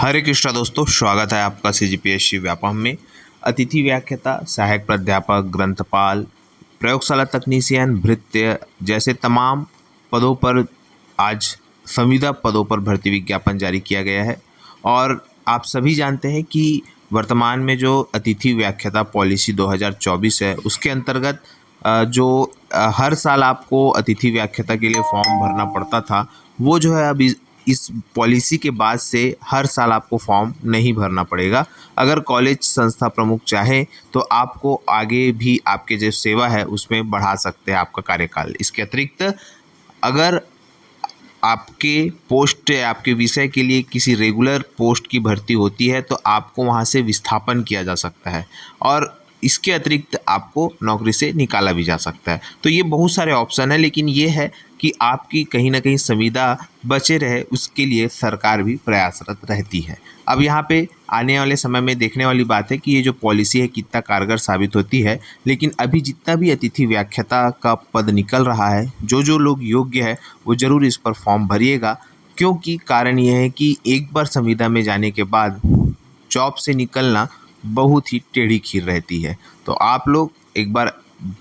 हरे कृष्णा दोस्तों, स्वागत है आपका सीजीपीएससी व्यापम में। अतिथि व्याख्याता, सहायक प्राध्यापक, ग्रंथपाल, प्रयोगशाला तकनीशियन, भृत्य जैसे तमाम पदों पर आज संविदा पदों पर भर्ती विज्ञापन जारी किया गया है। और आप सभी जानते हैं कि वर्तमान में जो अतिथि व्याख्याता पॉलिसी 2024 है, उसके अंतर्गत हर साल आपको अतिथि व्याख्याता के लिए फॉर्म भरना पड़ता था, वो जो है अब इस पॉलिसी के बाद से हर साल आपको फॉर्म नहीं भरना पड़ेगा। अगर कॉलेज संस्था प्रमुख चाहे तो आपको आगे भी आपके जो सेवा है उसमें बढ़ा सकते हैं आपका कार्यकाल। इसके अतिरिक्त अगर आपके पोस्ट या आपके विषय के लिए किसी रेगुलर पोस्ट की भर्ती होती है तो आपको वहां से विस्थापन किया जा सकता है और इसके अतिरिक्त आपको नौकरी से निकाला भी जा सकता है। तो ये बहुत सारे ऑप्शन है, लेकिन ये है कि आपकी कहीं ना कहीं संविदा बचे रहे, उसके लिए सरकार भी प्रयासरत रहती है। अब यहाँ पे आने वाले समय में देखने वाली बात है कि ये जो पॉलिसी है कितना कारगर साबित होती है। लेकिन अभी जितना भी अतिथि व्याख्याता का पद निकल रहा है, जो लोग योग्य है वो ज़रूर इस पर फॉर्म भरिएगा, क्योंकि कारण ये है कि एक बार संविदा में जाने के बाद जॉब से निकलना बहुत ही टेढ़ी खीर रहती है। तो आप लोग एक बार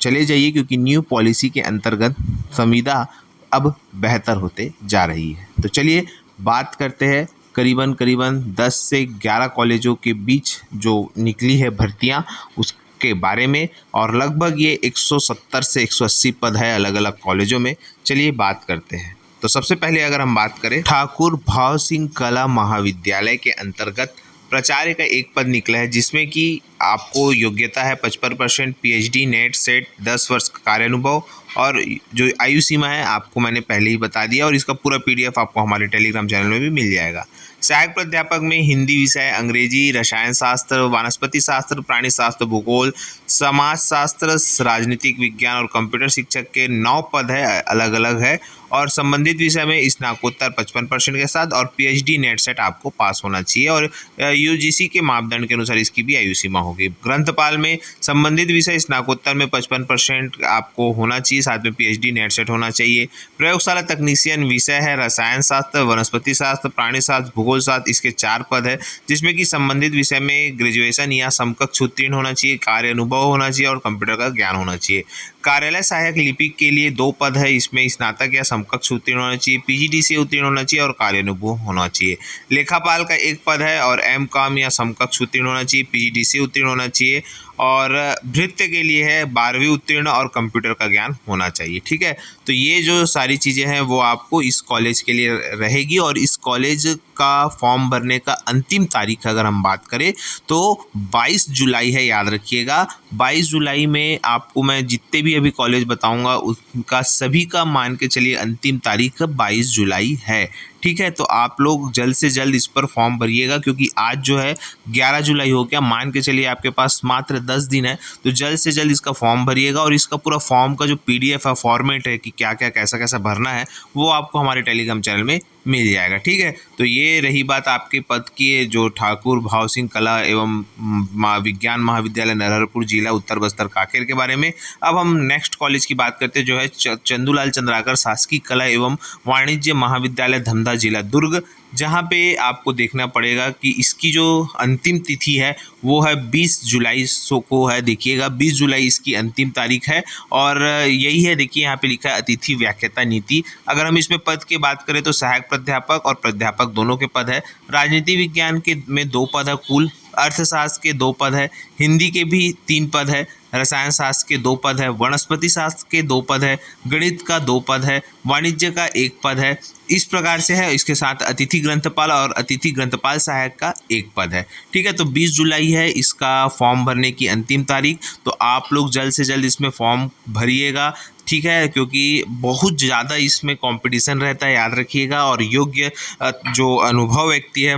चले जाइए, क्योंकि न्यू पॉलिसी के अंतर्गत संविदा अब बेहतर होते जा रही है। तो चलिए बात करते हैं करीबन 10 से 11 कॉलेजों के बीच जो निकली है भर्तियां उसके बारे में, और लगभग ये 170 से 180 पद है अलग अलग कॉलेजों में। चलिए बात करते हैं। तो सबसे पहले अगर हम बात करें, ठाकुर भाव सिंह कला महाविद्यालय के अंतर्गत प्राचार्य का एक पद निकला है, जिसमें कि आपको योग्यता है 55% पीएचडी, नेट, सेट, 10 वर्ष का कार्यानुभव, और जो आयु सीमा है आपको मैंने पहले ही बता दिया, और इसका पूरा पीडीएफ आपको हमारे टेलीग्राम चैनल में भी मिल जाएगा। सहायक प्राध्यापक में हिंदी विषय, अंग्रेजी, रसायन शास्त्र, वनस्पति शास्त्र, प्राणी शास्त्र, भूगोल, समाज शास्त्र, राजनीतिक विज्ञान और कंप्यूटर शिक्षक के 9 पद है, अलग अलग है। और संबंधित विषय में स्नातकोत्तर 55% के साथ, और पीएचडी, नेट, सेट आपको पास होना चाहिए, और यूजीसी के मापदंड के अनुसार इसकी भी आयु सीमा होगी। ग्रंथपाल में संबंधित विषय स्नातकोत्तर में 55% आपको होना चाहिए, साथ में पीएचडी, नेट, सेट होना चाहिए। प्रयोगशाला तकनीशियन विषय है रसायन शास्त्र, वनस्पति शास्त्र, प्राणी शास्त्र, भूगोल शास्त्र, इसके 4 पद है, जिसमें कि संबंधित विषय में ग्रेजुएशन या समकक्ष उत्तीर्ण होना चाहिए, कार्य अनुभव होना चाहिए और कंप्यूटर का ज्ञान होना चाहिए। कार्यालय सहायक लिपिक के लिए 2 पद है, इसमें स्नातक या समकक्ष उत्तीर्ण होना चाहिए, पीजीडी से उत्तीर्ण होना चाहिए और कार्य अनुभव होना चाहिए। लेखापाल का 1 पद है और एमकॉम या समकक्ष उत्तीर्ण होना चाहिए, पीजीडी से उत्तीर्ण होना चाहिए, और भृत्य के लिए है 12वीं उत्तीर्ण और कंप्यूटर का ज्ञान होना चाहिए। ठीक है, तो ये जो सारी चीज़ें हैं वो आपको इस कॉलेज के लिए रहेगी। और इस कॉलेज का फॉर्म भरने का अंतिम तारीख अगर हम बात करें तो 22 जुलाई है, याद रखिएगा। 22 जुलाई में आपको मैं जितने भी अभी कॉलेज बताऊंगा उनका सभी का मान के चलिए अंतिम तारीख 22 जुलाई है। ठीक है, तो आप लोग जल्द से जल्द इस पर फॉर्म भरिएगा, क्योंकि आज जो है 11 जुलाई हो गया, मान के चलिए आपके पास मात्र 10 दिन है। तो जल्द से जल्द इसका फॉर्म भरिएगा, और इसका पूरा फॉर्म का जो पीडीएफ है, फॉर्मेट है कि क्या क्या कैसा कैसा भरना है, वो आपको हमारे टेलीग्राम चैनल में मिल जाएगा। ठीक है, तो ये रही बात आपके पद की, जो ठाकुर भाव सिंह कला एवं विज्ञान महाविद्यालय नरहरपुर, जिला उत्तर बस्तर कांकेर के बारे में। अब हम नेक्स्ट कॉलेज की बात करते हैं, जो है चंदूलाल चंद्राकर शासकीय कला एवं वाणिज्य महाविद्यालय धमधा, जिला दुर्ग, जहाँ पे आपको देखना पड़ेगा कि इसकी जो अंतिम तिथि है वो है 20 जुलाई को है। देखिएगा 20 जुलाई इसकी अंतिम तारीख है, और यही है, देखिए यहाँ पे लिखा है अतिथि व्याख्याता नीति। अगर हम इसमें पद की बात करें तो सहायक प्राध्यापक और प्राध्यापक दोनों के पद है, राजनीति विज्ञान के में 2 पद है कुल, अर्थशास्त्र के 2 पद है, हिंदी के भी 3 पद है, रसायन शास्त्र के 2 पद है, वनस्पति शास्त्र के 2 पद है, गणित का 2 पद है, वाणिज्य का 1 पद है। इस प्रकार से है। इसके साथ अतिथि ग्रंथपाल और अतिथि ग्रंथपाल सहायक का 1 पद है। ठीक है, तो 20 जुलाई है इसका फॉर्म भरने की अंतिम तारीख। तो आप लोग जल्द से जल्द इसमें फॉर्म भरिएगा। ठीक है, क्योंकि बहुत ज़्यादा इसमें कंपटीशन रहता है, याद रखिएगा, और योग्य जो अनुभव व्यक्ति है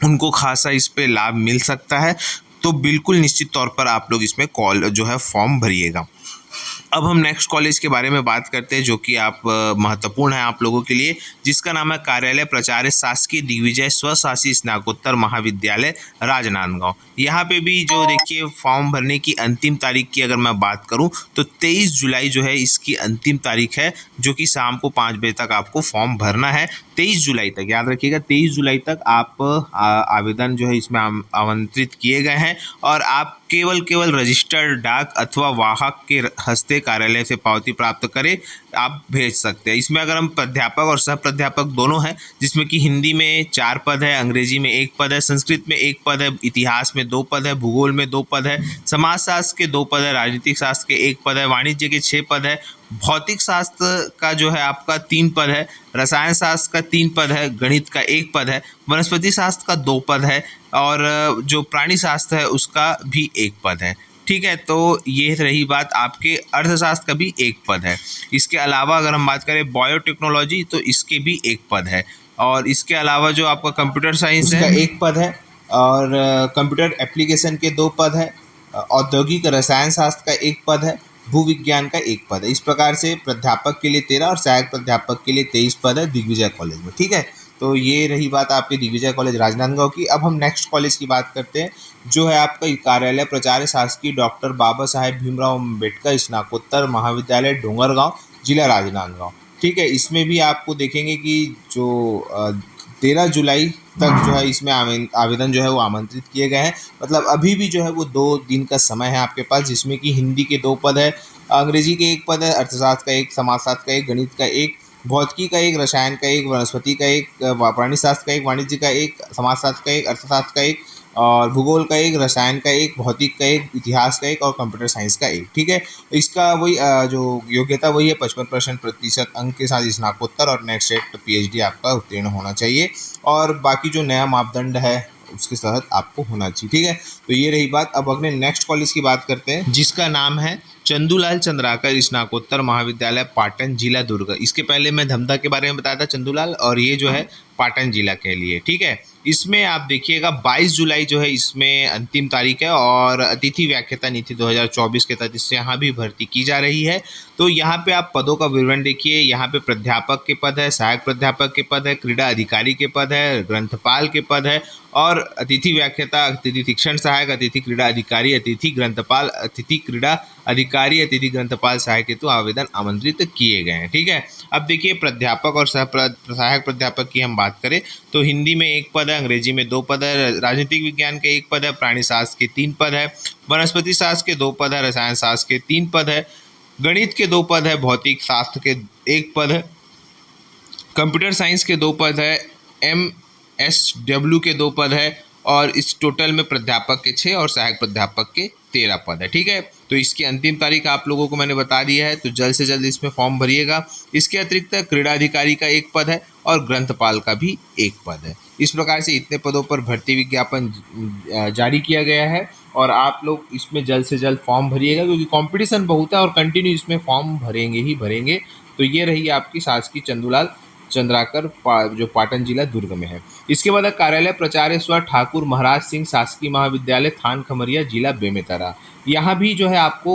उनको खासा इस पे लाभ मिल सकता है। तो बिल्कुल निश्चित तौर पर आप लोग इसमें फॉर्म भरिएगा। अब हम नेक्स्ट कॉलेज के बारे में बात करते हैं जो कि आप महत्वपूर्ण है आप लोगों के लिए, जिसका नाम है कार्यालय प्राचार्य शासकीय दिग्विजय स्वशासी स्नातकोत्तर महाविद्यालय राजनांदगांव। यहाँ पे भी जो देखिए फॉर्म भरने की अंतिम तारीख की अगर मैं बात करूँ तो 23 जुलाई जो है इसकी अंतिम तारीख है, जो कि शाम को 5 बजे तक आपको फॉर्म भरना है। 23 जुलाई तक याद रखिएगा, 23 जुलाई तक आप आवेदन जो है इसमें आमंत्रित किए गए हैं और आप केवल रजिस्टर्ड डाक अथवा वाहक के हस्ते कार्यालय से पावती प्राप्त करें आप भेज सकते हैं। इसमें अगर हम प्राध्यापक और सह प्राध्यापक दोनों हैं, जिसमें कि हिंदी में 4 पद है, अंग्रेजी में 1 पद है, संस्कृत में 1 पद है, इतिहास में 2 पद है, भूगोल में 2 पद है, समाजशास्त्र के 2 पद है, राजनीतिक शास्त्र के 1 पद है, वाणिज्य के 6 पद है, भौतिक शास्त्र का जो है आपका 3 पद है, रसायन शास्त्र का 3 पद है, गणित का 1 पद है, वनस्पति शास्त्र का 2 पद है और जो प्राणी शास्त्र है उसका भी 1 पद है। ठीक है, तो ये रही बात। आपके अर्थशास्त्र का भी 1 पद है। इसके अलावा अगर हम बात करें बायोटेक्नोलॉजी तो इसके भी 1 पद है और इसके अलावा जो आपका कंप्यूटर साइंस है 1 पद है और कंप्यूटर एप्लीकेशन के 2 पद है, औद्योगिक रसायन शास्त्र का 1 पद है, भूविज्ञान का 1 पद है। इस प्रकार से प्राध्यापक के लिए 13 और सहायक प्राध्यापक के लिए 23 पद है दिग्विजय कॉलेज में। ठीक है, तो ये रही बात आपके दिग्विजय कॉलेज राजनांदगांव की। अब हम नेक्स्ट कॉलेज की बात करते हैं जो है आपका कार्यालय प्राचार्य शासकीय डॉक्टर बाबा साहेब भीमराव अम्बेडकर स्नातकोत्तर महाविद्यालय डोंगरगांव जिला राजनांदगांव। ठीक है, इसमें भी आपको देखेंगे कि जो 13 जुलाई तक जो है इसमें आवेदन जो है वो आमंत्रित किए गए हैं। मतलब अभी भी जो है वो 2 दिन का समय है आपके पास, जिसमें कि हिंदी के 2 पद है, अंग्रेजी के 1 पद है, अर्थशास्त्र का 1, समाजशास्त्र का 1, गणित का 1, भौतिकी का 1, रसायन का 1, वनस्पति का 1, प्राणी शास्त्र का 1, वाणिज्य का 1, समाजशास्त्र का 1, अर्थशास्त्र का 1 और भूगोल का 1, रसायन का 1, भौतिक का 1, इतिहास का 1 और कंप्यूटर साइंस का 1। ठीक है, इसका वही जो योग्यता वही है 55% अंक के साथ स्नातकोत्तर और नेक्स्ट स्टेट पीएचडी आपका उत्तीर्ण होना चाहिए और बाकी जो नया मापदंड है उसके तहत आपको होना चाहिए। ठीक है, तो ये रही बात। अब अगले नेक्स्ट कॉलेज की बात करते हैं जिसका नाम है चंदूलाल चंद्राकर स्नातकोत्तर महाविद्यालय पाटन जिला दुर्ग। इसके पहले मैं धमधा के बारे में बताया था चंदूलाल, और ये जो है पाटन जिला के लिए। ठीक है, इसमें आप देखिएगा 22 जुलाई जो है इसमें अंतिम तारीख है और अतिथि व्याख्याता नीति 2024 के तहत इससे यहाँ भी भर्ती की जा रही है। तो यहाँ पे आप पदों का विवरण देखिए, यहाँ पे प्राध्यापक के पद है, सहायक प्राध्यापक के पद है, क्रीड़ा अधिकारी के पद है, ग्रंथपाल के पद है और अतिथि व्याख्याता, अतिथि शिक्षण सहायक, अतिथि क्रीड़ा अधिकारी, अतिथि ग्रंथपाल, अतिथि क्रीड़ा अधिकारी, अतिथि ग्रंथपाल सहायक हेतु आवेदन आमंत्रित किए गए हैं। ठीक है, अब देखिए प्राध्यापक और सहायक प्राध्यापक की हम बात करें तो हिंदी में 1 पद है, अंग्रेजी में 2 पद है, राजनीतिक विज्ञान के 1 पद है, प्राणी शास्त्र के 3 पद है, वनस्पति शास्त्र के 2 पद है, रसायन शास्त्र के 3 पद है, गणित के 2 पद है, भौतिक शास्त्र के 1 पद है, कंप्यूटर साइंस के 2 पद है, MSW के 2 पद है और इस टोटल में प्राध्यापक के 6 और सहायक प्राध्यापक के 13 पद है। ठीक है, तो इसकी अंतिम तारीख आप लोगों को मैंने बता दिया है, तो जल्द से जल्द इसमें फॉर्म भरिएगा। इसके अतिरिक्त क्रीड़ा अधिकारी का 1 पद है और ग्रंथपाल का भी 1 पद है। इस प्रकार से इतने पदों पर भर्ती विज्ञापन जारी किया गया है और आप लोग इसमें जल्द से जल्द फॉर्म भरिएगा क्योंकि कंपटीशन बहुत है और कंटिन्यू इसमें फॉर्म भरेंगे ही भरेंगे। तो ये रही आपकी शासकीय चंदूलाल चंद्राकर जो पाटन जिला दुर्ग में है। इसके बाद कार्यालय प्राचार्य स्व ठाकुर महाराज सिंह शासकीय महाविद्यालय थान खमरिया जिला बेमेतरा। यहाँ भी जो है आपको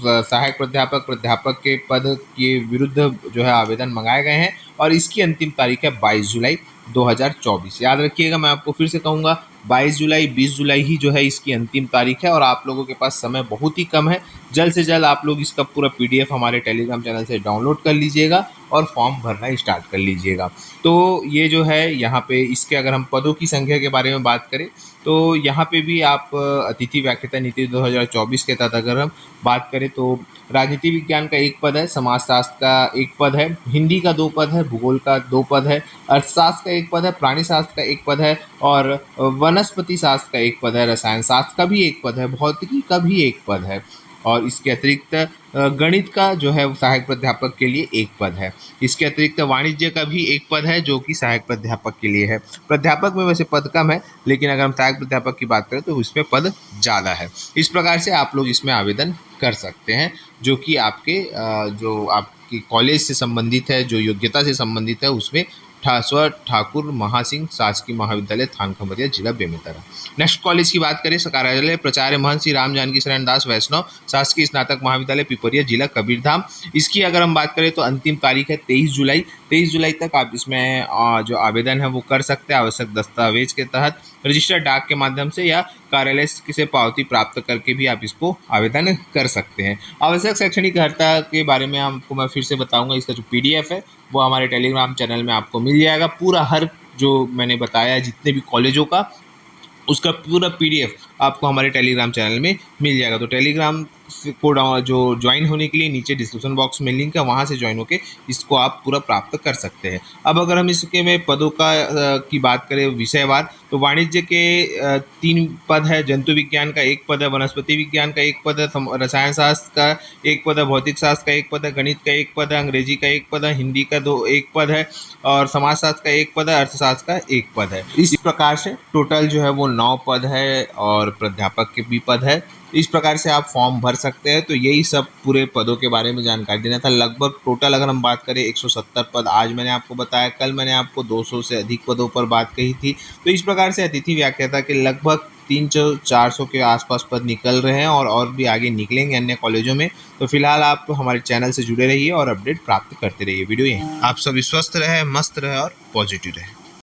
सहायक प्राध्यापक के पद के विरुद्ध जो है आवेदन मंगाए गए हैं और इसकी अंतिम तारीख है 22 जुलाई 2024। याद रखिएगा, मैं आपको फिर से कहूँगा 22 जुलाई 20 जुलाई ही जो है इसकी अंतिम तारीख है और आप लोगों के पास समय बहुत ही कम है। जल्द से जल्द आप लोग इसका पूरा PDF हमारे टेलीग्राम चैनल से डाउनलोड कर लीजिएगा और फॉर्म भरना स्टार्ट कर लीजिएगा। तो ये जो है यहाँ पे इसके अगर हम पदों की संख्या के बारे में बात करें तो यहाँ पे भी आप अतिथि व्याख्याता नीति 2024 के तहत अगर हम बात करें तो राजनीति विज्ञान का 1 पद है, समाजशास्त्र का 1 पद है, हिंदी का 2 पद है, भूगोल का 2 पद है, अर्थशास्त्र का 1 पद है, प्राणी शास्त्र का 1 पद है और वनस्पति शास्त्र का 1 पद है, रसायन शास्त्र का भी 1 पद है, भौतिकी का भी 1 पद है और इसके अतिरिक्त गणित का जो है सहायक प्राध्यापक के लिए 1 पद है। इसके अतिरिक्त वाणिज्य का भी 1 पद है जो कि सहायक प्राध्यापक के लिए है। प्राध्यापक में वैसे पद कम है लेकिन अगर हम सहायक प्राध्यापक की बात करें तो इसमें पद ज़्यादा है। इस प्रकार से आप लोग इसमें आवेदन कर सकते हैं जो कि आपके जो आपकी कॉलेज से संबंधित है, जो योग्यता से संबंधित है उसमें ठासवर ठाकुर महासिंह शासकीय महाविद्यालय थान खम्भरिया जिला बेमेतरा। नेक्स्ट कॉलेज की बात करें, कार्यालय प्राचार्य महंत श्री राम जानकी शरण दास वैष्णव शासकीय स्नातक महाविद्यालय पिपरिया जिला कबीरधाम। इसकी अगर हम बात करें तो अंतिम तारीख है 23 जुलाई। 23 जुलाई तक आप इसमें जो आवेदन है वो कर सकते हैं आवश्यक दस्तावेज के तहत, रजिस्टर्ड डाक के माध्यम से या कार्यालय से पावती प्राप्त करके भी आप इसको आवेदन कर सकते हैं। आवश्यक शैक्षणिक अर्हता के बारे में आपको मैं फिर से बताऊंगा। इसका जो PDF है वो हमारे टेलीग्राम चैनल में आपको मिल जाएगा। पूरा हर जो मैंने बताया जितने भी कॉलेजों का उसका पूरा PDF आपको हमारे टेलीग्राम चैनल में मिल जाएगा। तो टेलीग्राम को जो ज्वाइन होने के लिए नीचे डिस्क्रिप्शन बॉक्स में लिंक है, वहाँ से ज्वाइन होकर इसको आप पूरा प्राप्त कर सकते हैं। अब अगर हम इसके में पदों की बात करें विषयवार, तो वाणिज्य के 3 पद है, जंतु विज्ञान का 1 पद है, वनस्पति विज्ञान का 1 पद है, रसायन शास्त्र का 1 पद है, भौतिक शास्त्र का 1 पद है, गणित का 1 पद है, अंग्रेजी का 1 पद है, हिंदी का 1 पद है और समाजशास्त्र का 1 पद है, अर्थशास्त्र का 1 पद है। इस प्रकार से टोटल जो है वो 9 पद है और प्राध्यापक के भी पद है। इस प्रकार से आप फॉर्म भर सकते हैं। तो यही सब पूरे पदों के बारे में जानकारी देना था। लगभग टोटल अगर हम बात करें 170 पद आज मैंने आपको बताया, कल मैंने आपको 200 से अधिक पदों पर बात कही थी। तो इस प्रकार से अतिथि व्याख्याता के लगभग 300-400 के आसपास पद निकल रहे हैं और भी आगे निकलेंगे अन्य कॉलेजों में। तो फिलहाल आप हमारे चैनल से जुड़े रहिए और अपडेट प्राप्त करते रहिए। वीडियो यहीं। आप सभी स्वस्थ रहे, मस्त रहे और पॉजिटिव रहे।